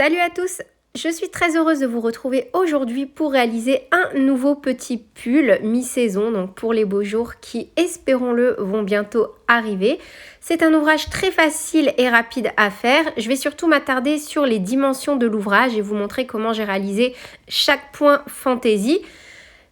Salut à tous! Je suis très heureuse de vous retrouver aujourd'hui pour réaliser un nouveau petit pull mi-saison, donc pour les beaux jours qui, espérons-le, vont bientôt arriver. C'est un ouvrage très facile et rapide à faire. Je vais surtout m'attarder sur les dimensions de l'ouvrage et vous montrer comment j'ai réalisé chaque point fantaisie.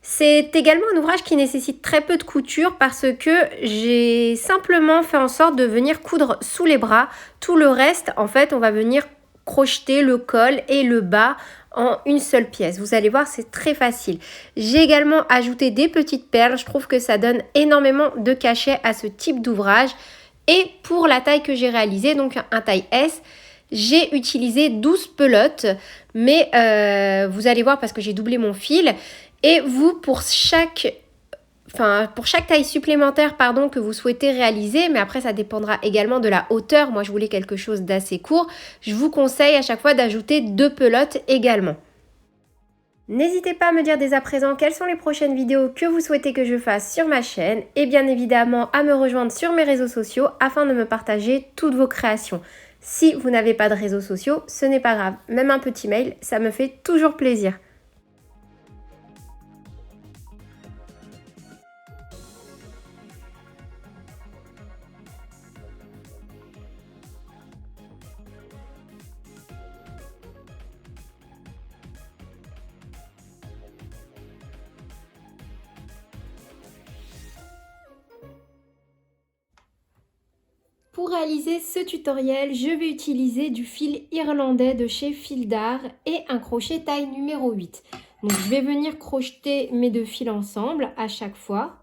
C'est également un ouvrage qui nécessite très peu de couture parce que j'ai simplement fait en sorte de venir coudre sous les bras. Tout le reste, en fait, on va venir crocheter le col et le bas en une seule pièce. Vous allez voir, c'est très facile. J'ai également ajouté des petites perles. Je trouve que ça donne énormément de cachet à ce type d'ouvrage. Et pour la taille que j'ai réalisée, donc un taille S, j'ai utilisé 12 pelotes. Mais vous allez voir parce que j'ai doublé mon fil. Et vous, pour chaque taille supplémentaire que vous souhaitez réaliser, mais après ça dépendra également de la hauteur. Moi, je voulais quelque chose d'assez court. Je vous conseille à chaque fois d'ajouter 2 pelotes également. N'hésitez pas à me dire dès à présent quelles sont les prochaines vidéos que vous souhaitez que je fasse sur ma chaîne et bien évidemment à me rejoindre sur mes réseaux sociaux afin de me partager toutes vos créations. Si vous n'avez pas de réseaux sociaux, ce n'est pas grave. Même un petit mail, ça me fait toujours plaisir. Pour réaliser ce tutoriel, je vais utiliser du fil irlandais de chez Fil d'Art et un crochet taille numéro 8. Donc je vais venir crocheter mes deux fils ensemble à chaque fois,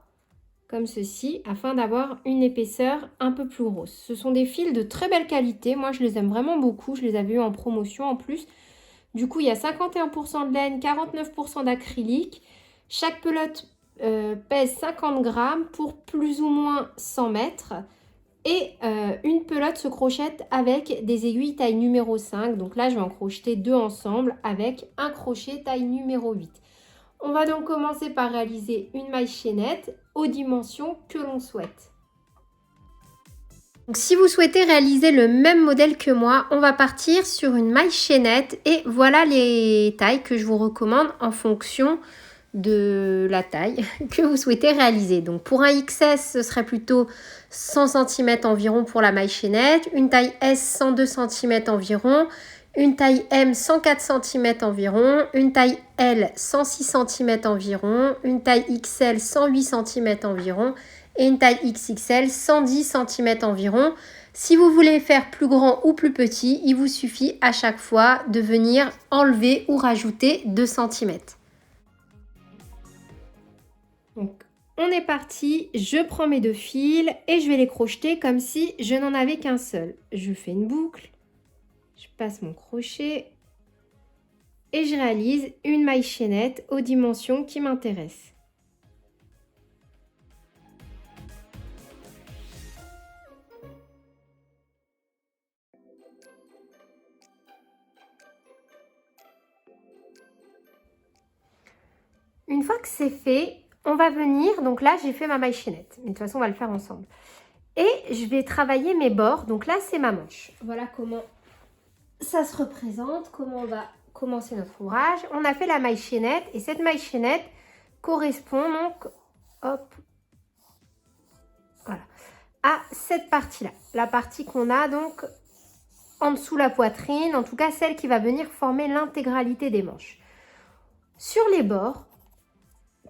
comme ceci, afin d'avoir une épaisseur un peu plus grosse. Ce sont des fils de très belle qualité, moi je les aime vraiment beaucoup, je les avais eu en promotion en plus. Du coup il y a 51% de laine, 49% d'acrylique. Chaque pelote pèse 50 grammes pour plus ou moins 100 mètres. Et une pelote se crochette avec des aiguilles taille numéro 5. Donc là, je vais en crocheter deux ensemble avec un crochet taille numéro 8. On va donc commencer par réaliser une maille chaînette aux dimensions que l'on souhaite. Donc, si vous souhaitez réaliser le même modèle que moi, on va partir sur une maille chaînette. Et voilà les tailles que je vous recommande en fonction de la taille que vous souhaitez réaliser. Donc pour un XS, ce serait plutôt 100 cm environ pour la maille chaînette, une taille S 102 cm environ, une taille M 104 cm environ, une taille L 106 cm environ, une taille XL 108 cm environ et une taille XXL 110 cm environ. Si vous voulez faire plus grand ou plus petit, il vous suffit à chaque fois de venir enlever ou rajouter 2 cm. Donc, on est parti, je prends mes deux fils et je vais les crocheter comme si je n'en avais qu'un seul. Je fais une boucle, je passe mon crochet et je réalise une maille chaînette aux dimensions qui m'intéressent. Une fois que c'est fait, on va venir, donc là j'ai fait ma maille chaînette, mais de toute façon on va le faire ensemble. Et je vais travailler mes bords, donc là c'est ma manche. Voilà comment ça se représente, comment on va commencer notre ouvrage. On a fait la maille chaînette et cette maille chaînette correspond donc, hop, voilà, à cette partie-là. La partie qu'on a donc en dessous la poitrine, en tout cas celle qui va venir former l'intégralité des manches. Sur les bords,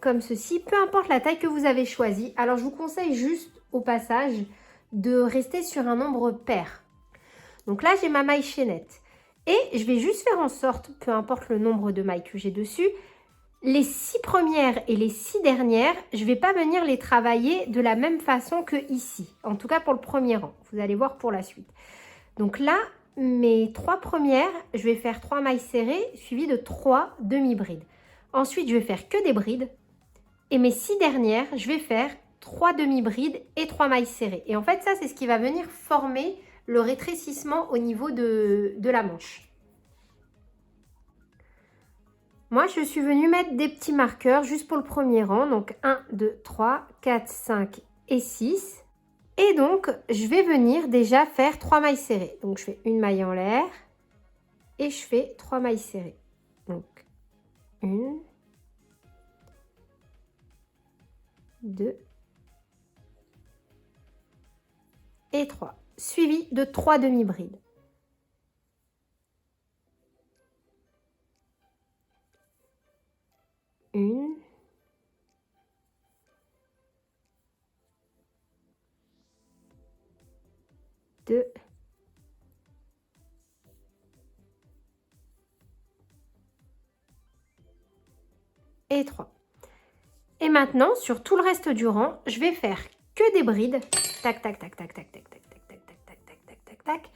comme ceci, peu importe la taille que vous avez choisie. Alors, je vous conseille juste au passage de rester sur un nombre pair. Donc là, j'ai ma maille chaînette. Et je vais juste faire en sorte, peu importe le nombre de mailles que j'ai dessus, les 6 premières et les 6 dernières, je ne vais pas venir les travailler de la même façon que ici. En tout cas, pour le premier rang. Vous allez voir pour la suite. Donc là, mes 3 premières, je vais faire 3 mailles serrées suivies de 3 demi-brides. Ensuite, je vais faire que des brides. Et mes 6 dernières, je vais faire 3 demi-brides et 3 mailles serrées. Et en fait, ça, c'est ce qui va venir former le rétrécissement au niveau de la manche. Moi, je suis venue mettre des petits marqueurs juste pour le premier rang. Donc, 1, 2, 3, 4, 5 et 6. Et donc, je vais venir déjà faire 3 mailles serrées. Donc, je fais une maille en l'air, et je fais 3 mailles serrées. Donc 1, 2 et 3, suivi de 3 demi-brides. Une, deux, et 3. Et maintenant, sur tout le reste du rang, je vais faire que des brides. Tac, tac, tac, tac, tac, tac, tac, tac, tac, tac, tac, tac, tac, tac, tac,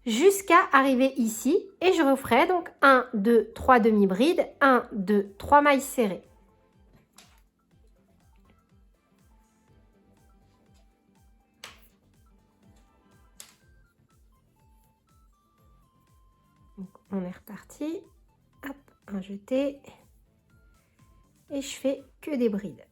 jusqu'à arriver ici. Et je referai donc 1, 2, 3 demi-brides, 1, 2, 3 mailles serrées. Donc, on est reparti. Hop, un jeté. Et je fais que des brides.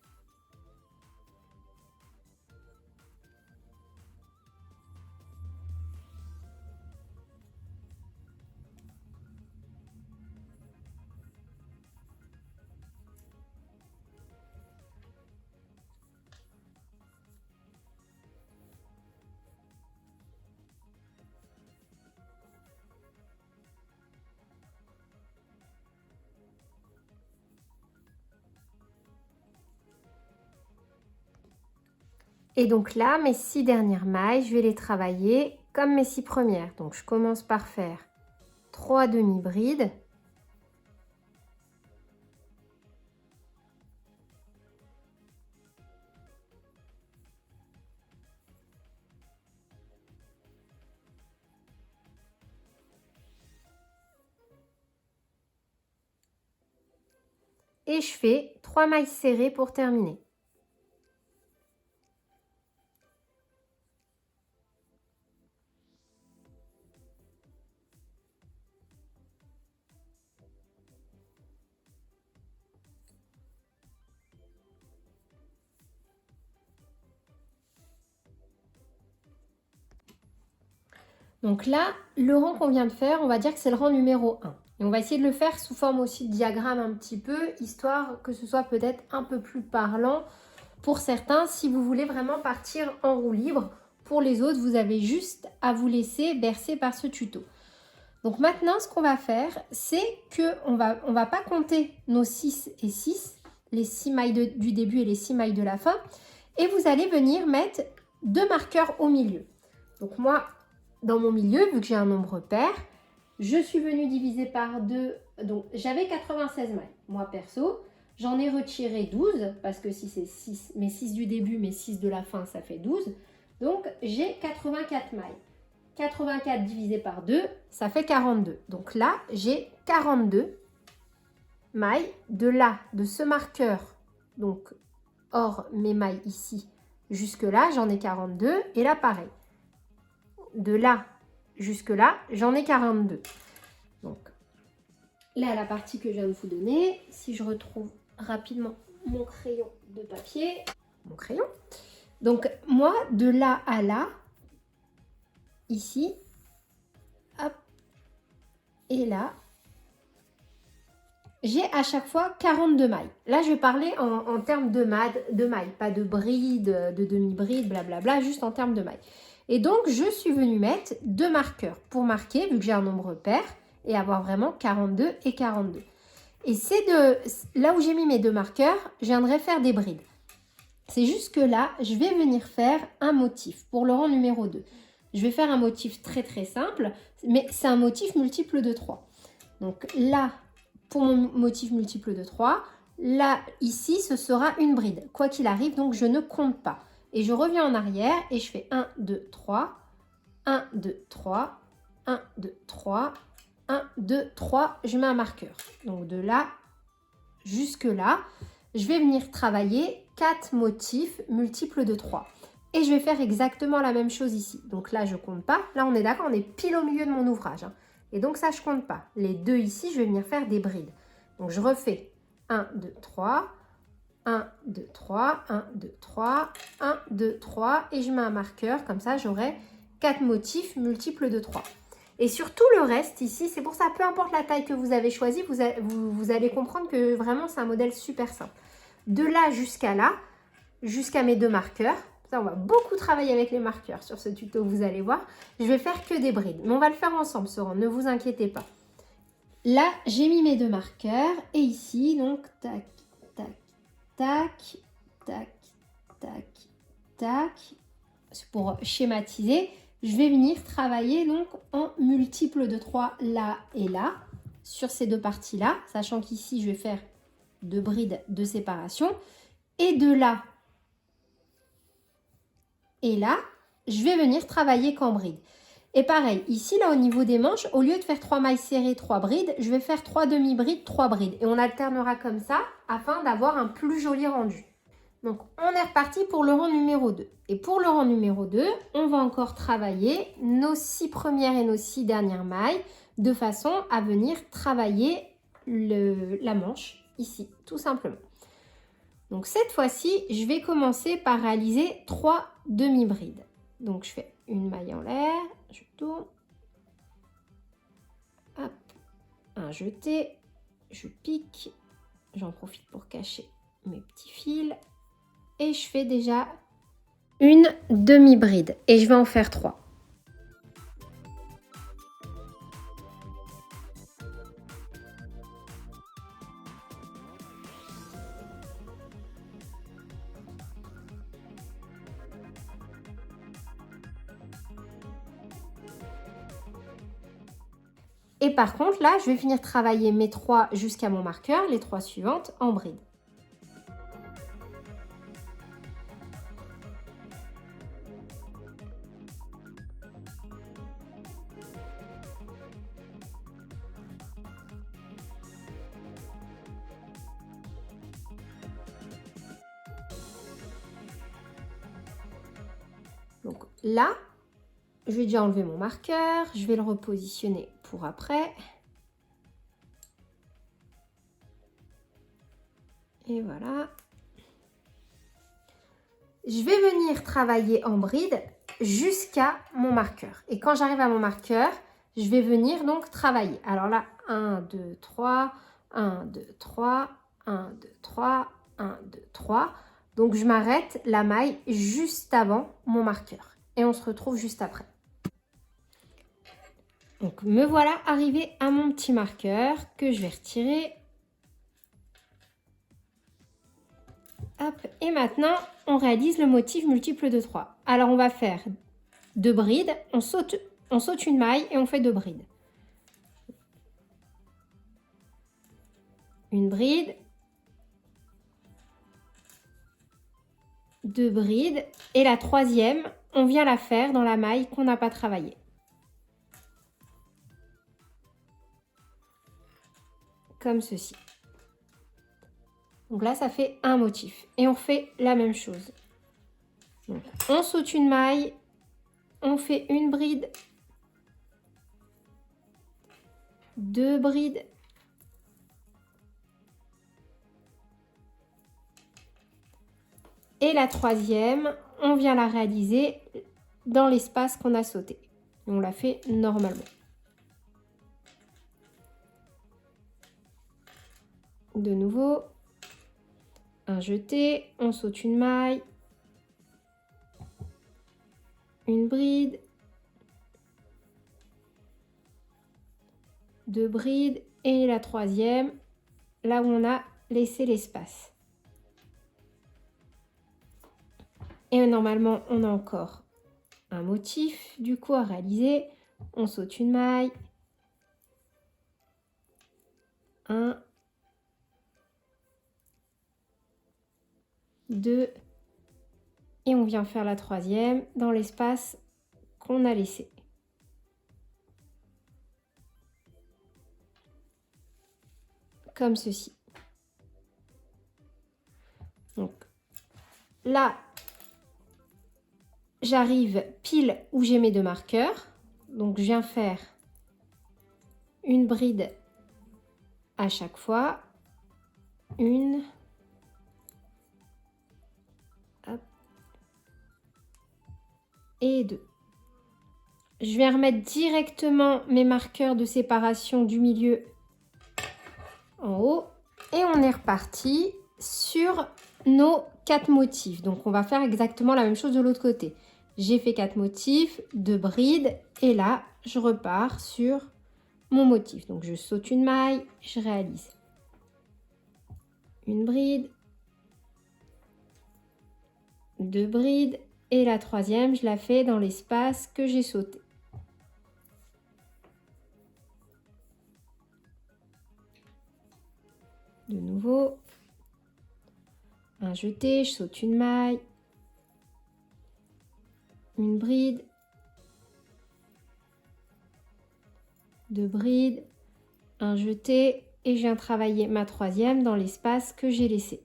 Et donc là, mes 6 dernières mailles, je vais les travailler comme mes 6 premières. Donc je commence par faire 3 demi-brides. Et je fais 3 mailles serrées pour terminer. Donc là, le rang qu'on vient de faire, on va dire que c'est le rang numéro 1. Et on va essayer de le faire sous forme aussi de diagramme un petit peu, histoire que ce soit peut-être un peu plus parlant pour certains, si vous voulez vraiment partir en roue libre. Pour les autres, vous avez juste à vous laisser bercer par ce tuto. Donc maintenant, ce qu'on va faire, c'est qu'on va pas compter nos 6 et 6, les 6 mailles du début et les 6 mailles de la fin. Et vous allez venir mettre 2 marqueurs au milieu. Donc moi, dans mon milieu, vu que j'ai un nombre pair, je suis venue diviser par 2. Donc j'avais 96 mailles. Moi perso, j'en ai retiré 12 parce que si c'est 6, mes 6 du début, mes 6 de la fin, ça fait 12. Donc j'ai 84 mailles. 84 divisé par 2, ça fait 42. Donc là, j'ai 42 mailles de là, de ce marqueur. Donc hors mes mailles ici, jusque là, j'en ai 42. Et là, pareil. De là jusque là, j'en ai 42. Donc là, la partie que je viens de vous donner, si je retrouve rapidement mon crayon de papier, mon crayon. Donc moi, de là à là, ici, hop, et là, j'ai à chaque fois 42 mailles. Là, je vais parler en termes de mailles, pas de brides, de demi-brides, blablabla, juste en termes de mailles. Et donc, je suis venue mettre 2 marqueurs pour marquer, vu que j'ai un nombre pair, et avoir vraiment 42 et 42. Et c'est là où j'ai mis mes 2 marqueurs, je viendrai faire des brides. C'est juste que là, je vais venir faire un motif pour le rang numéro 2. Je vais faire un motif très très simple, mais c'est un motif multiple de 3. Donc là, pour mon motif multiple de 3, là, ici, ce sera une bride. Quoi qu'il arrive, donc je ne compte pas. Et je reviens en arrière et je fais 1, 2, 3, 1, 2, 3, 1, 2, 3, 1, 2, 3. Je mets un marqueur. Donc de là jusque là, je vais venir travailler 4 motifs multiples de 3. Et je vais faire exactement la même chose ici. Donc là, je ne compte pas. Là, on est d'accord, on est pile au milieu de mon ouvrage. Et donc ça, je ne compte pas. Les 2 ici, je vais venir faire des brides. Donc je refais 1, 2, 3, 1, 2, 3, 1, 2, 3, 1, 2, 3. Et je mets un marqueur. Comme ça, j'aurai 4 motifs multiples de 3. Et sur tout le reste ici, c'est pour ça, peu importe la taille que vous avez choisie, vous allez comprendre que vraiment c'est un modèle super simple. De là, jusqu'à mes 2 marqueurs. Ça, on va beaucoup travailler avec les marqueurs sur ce tuto, vous allez voir. Je vais faire que des brides, mais on va le faire ensemble ce rang, ne vous inquiétez pas. Là, j'ai mis mes 2 marqueurs et ici, donc, tac, tac, tac, tac, tac, tac. C'est pour schématiser. Je vais venir travailler donc en multiple de 3 là et là, sur ces 2 parties-là, sachant qu'ici, je vais faire 2 brides de séparation. Et de là et là, je vais venir travailler qu'en bride. Et pareil, ici, là, au niveau des manches, au lieu de faire 3 mailles serrées, 3 brides, je vais faire 3 demi-brides, 3 brides. Et on alternera comme ça, afin d'avoir un plus joli rendu. Donc, on est reparti pour le rang numéro 2. Et pour le rang numéro 2, on va encore travailler nos 6 premières et nos 6 dernières mailles, de façon à venir travailler la manche, ici, tout simplement. Donc cette fois-ci, je vais commencer par réaliser 3 demi-brides. Donc je fais une maille en l'air, je tourne, hop, un jeté, je pique, j'en profite pour cacher mes petits fils et je fais déjà une demi-bride et je vais en faire 3. Et par contre, là, je vais finir travailler mes 3 jusqu'à mon marqueur, les 3 suivantes en bride. Donc là, je vais déjà enlever mon marqueur, je vais le repositionner pour après. Et voilà. Je vais venir travailler en bride jusqu'à mon marqueur. Et quand j'arrive à mon marqueur, je vais venir donc travailler. Alors là, 1, 2, 3, 1, 2, 3, 1, 2, 3, 1, 2, 3. Donc je m'arrête la maille juste avant mon marqueur. Et on se retrouve juste après. Donc me voilà arrivée à mon petit marqueur que je vais retirer. Hop, et maintenant, on réalise le motif multiple de 3. Alors, on va faire 2 brides, on saute une maille et on fait 2 brides. Une bride, 2 brides, et la troisième, on vient la faire dans la maille qu'on n'a pas travaillée. Comme ceci. Donc là, ça fait un motif. Et on fait la même chose. Donc, on saute une maille, on fait une bride, 2 brides, et la troisième, on vient la réaliser dans l'espace qu'on a sauté. On la fait normalement. De nouveau, un jeté, on saute une maille, une bride, 2 brides et la troisième, là où on a laissé l'espace. Et normalement, on a encore un motif du coup à réaliser. On saute une maille, 1, 2, et on vient faire la troisième dans l'espace qu'on a laissé. Comme ceci. Donc là, j'arrive pile où j'ai mes 2 marqueurs. Donc je viens faire une bride à chaque fois. Une. Hop. Et 2. Je viens remettre directement mes marqueurs de séparation du milieu en haut. Et on est reparti sur nos 4 motifs. Donc, on va faire exactement la même chose de l'autre côté. J'ai fait 4 motifs, 2 brides. Et là, je repars sur mon motif. Donc, je saute une maille, je réalise une bride, 2 brides. Et la troisième, je la fais dans l'espace que j'ai sauté. De nouveau, un jeté, je saute une maille, une bride, 2 brides, un jeté et je viens travailler ma troisième dans l'espace que j'ai laissé.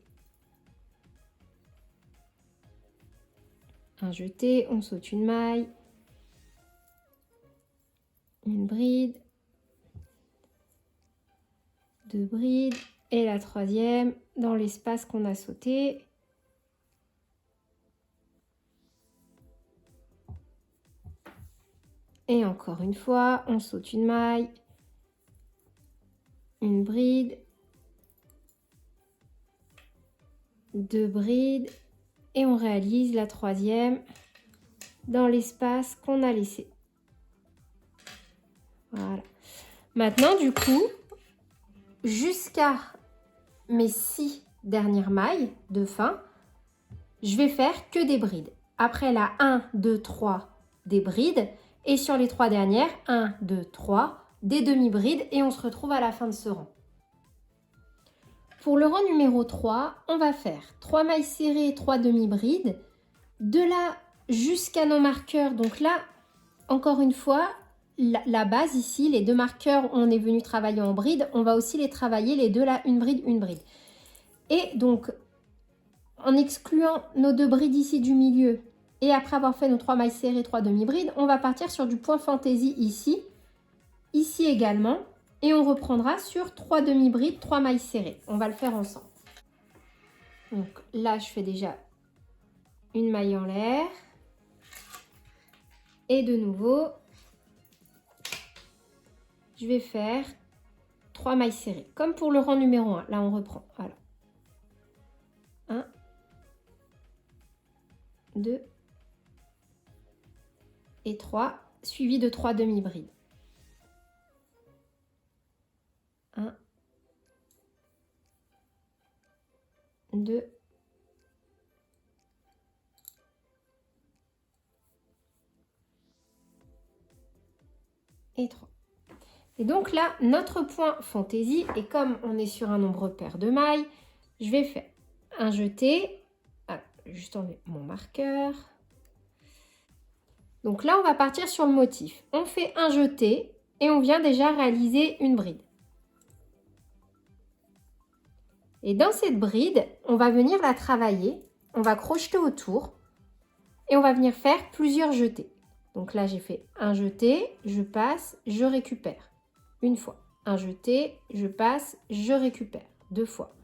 Un jeté, on saute une maille, une bride, 2 brides et la troisième dans l'espace qu'on a sauté. Et encore une fois, on saute une maille, une bride, 2 brides et on réalise la troisième dans l'espace qu'on a laissé. Voilà. Maintenant, du coup, jusqu'à mes 6 dernières mailles de fin, je vais faire que des brides. Après la 1, 2, 3, des brides. Et sur les 3 dernières, 1, 2, 3, des demi-brides. Et on se retrouve à la fin de ce rang. Pour le rang numéro 3, on va faire 3 mailles serrées, 3 demi-brides. De là jusqu'à nos marqueurs. Donc là, encore une fois, la base ici, les 2 marqueurs, on est venu travailler en bride. On va aussi les travailler, les 2 là, une bride, une bride. Et donc, en excluant nos 2 brides ici du milieu, et après avoir fait nos 3 mailles serrées, 3 demi-brides, on va partir sur du point fantaisie ici, ici également, et on reprendra sur 3 demi-brides, 3 mailles serrées. On va le faire ensemble. Donc là, je fais déjà une maille en l'air. Et de nouveau, je vais faire 3 mailles serrées. Comme pour le rang numéro 1. Là, on reprend. Voilà. 1, 2 et 3, suivi de 3 demi-brides. 1, 2 et 3. Et donc là, notre point fantaisie, et comme on est sur un nombre pair de mailles, je vais faire un jeté. Ah, juste enlever mon marqueur. Donc là, on va partir sur le motif. On fait un jeté et on vient déjà réaliser une bride. Et dans cette bride, on va venir la travailler. On va crocheter autour et on va venir faire plusieurs jetés. Donc là, j'ai fait un jeté, je passe, je récupère. Une fois. Un jeté, je passe, je récupère. 2 fois.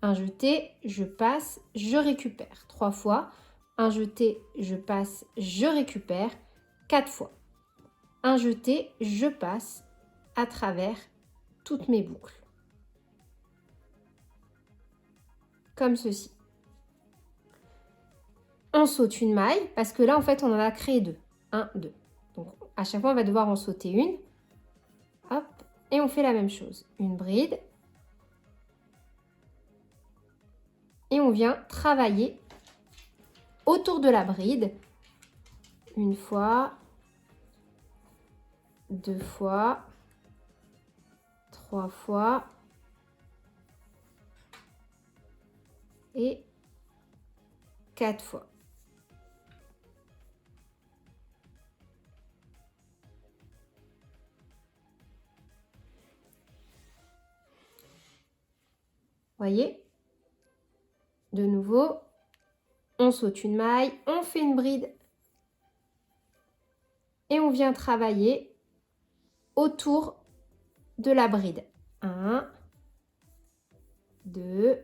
Un jeté, je passe, je récupère. 3 fois. Un jeté, je passe, je récupère. 4 fois. Un jeté, je passe à travers toutes mes boucles. Comme ceci. On saute une maille parce que là, en fait, on en a créé 2. 1, 2. Donc, à chaque fois, on va devoir en sauter une. Hop. Et on fait la même chose. Une bride. Et on vient travailler autour de la bride. Une fois. 2 fois. 3 fois. Et 4 fois. Voyez? De nouveau, on saute une maille, on fait une bride et on vient travailler autour de la bride. 1, 2,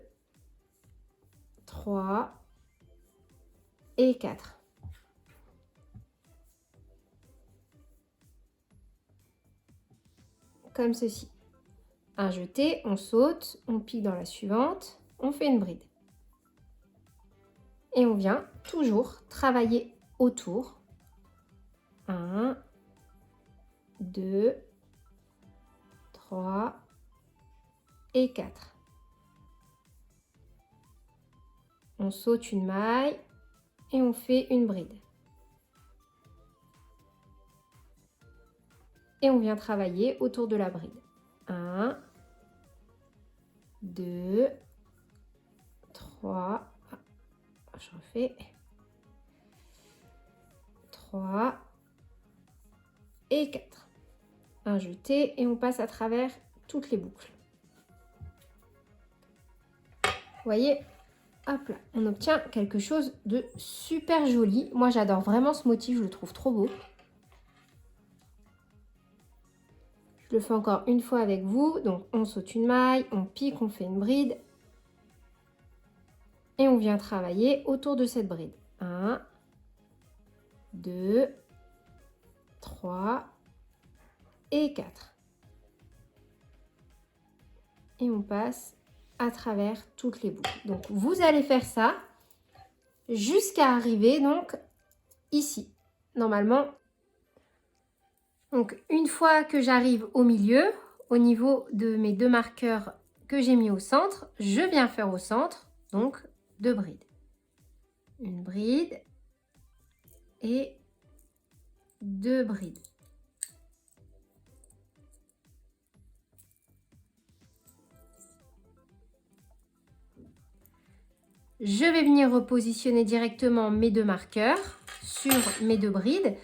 3 et 4. comme ceci. Un jeté, on saute, on pique dans la suivante, on fait une bride. Et on vient toujours travailler autour. 1, 2, 3 et 4. On saute une maille et on fait une bride. Et on vient travailler autour de la bride. 1, 2, 3, je refais, 3 et 4. Un jeté et on passe à travers toutes les boucles. Vous voyez, hop là, on obtient quelque chose de super joli. Moi, j'adore vraiment ce motif, je le trouve trop beau. Je le fais encore une fois avec vous. Donc, on saute une maille, on pique, on fait une bride. Et on vient travailler autour de cette bride. 1, 2, 3 et 4. Et on passe à travers toutes les boucles. Donc, vous allez faire ça jusqu'à arriver donc ici. Normalement, donc une fois que j'arrive au milieu, au niveau de mes deux marqueurs que j'ai mis au centre, je viens faire au centre donc 2 brides. Une bride et 2 brides. Je vais venir repositionner directement mes deux marqueurs sur mes 2 brides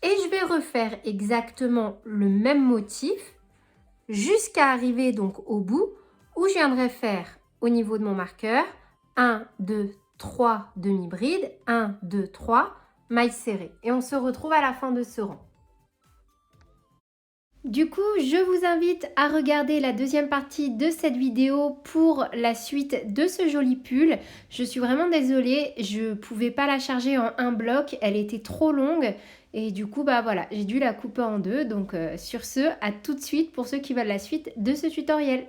et je vais refaire exactement le même motif jusqu'à arriver donc au bout où je viendrai faire au niveau de mon marqueur 1, 2, 3 demi-brides, 1, 2, 3, mailles serrées. Et on se retrouve à la fin de ce rang. Du coup, je vous invite à regarder la deuxième partie de cette vidéo pour la suite de ce joli pull. Je suis vraiment désolée, je ne pouvais pas la charger en un bloc, elle était trop longue et du coup, bah voilà, j'ai dû la couper en deux. Donc sur ce, à tout de suite pour ceux qui veulent la suite de ce tutoriel.